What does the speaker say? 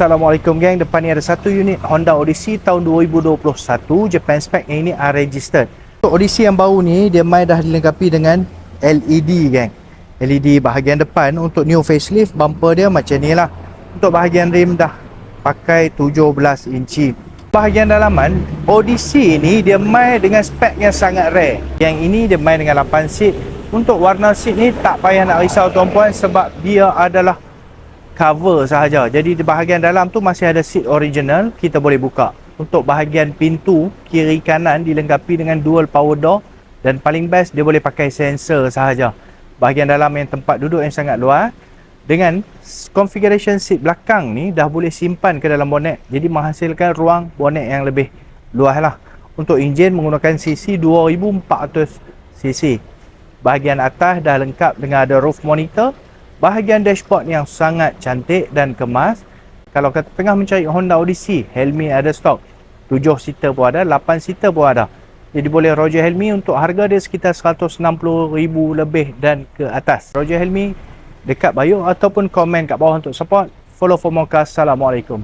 Assalamualaikum gang, depan ni ada satu unit Honda Odyssey tahun 2021 Japan spec yang ini unregistered. Untuk Odyssey yang baru ni, dia mai dah dilengkapi dengan LED gang. LED bahagian depan untuk new facelift, bumper dia macam ni lah. Untuk bahagian rim dah pakai 17 inci. Bahagian dalaman, Odyssey ni dia mai dengan spek yang sangat rare. Yang ini dia mai dengan 8 seat. Untuk warna seat ni tak payah nak risau tuan-puan sebab dia adalah cover sahaja. Jadi di bahagian dalam tu masih ada seat original, kita boleh buka. Untuk bahagian pintu kiri kanan dilengkapi dengan dual power door dan paling best dia boleh pakai sensor sahaja. Bahagian dalam yang tempat duduk yang sangat luas dengan configuration seat belakang ni dah boleh simpan ke dalam bonet. Jadi menghasilkan ruang bonet yang lebih luas lah. Untuk enjin menggunakan cc 2400 cc. Bahagian atas dah lengkap dengan ada roof monitor. Bahagian dashboard yang sangat cantik dan kemas. Kalau kata tengah mencari Honda Odyssey, Helmi ada stok. 7 seater pun ada, 8 seater pun ada. Jadi boleh Roger Helmi untuk harga dia sekitar 160,000 lebih dan ke atas. Roger Helmi dekat bio ataupun komen kat bawah untuk support. Follow for more cast. Assalamualaikum.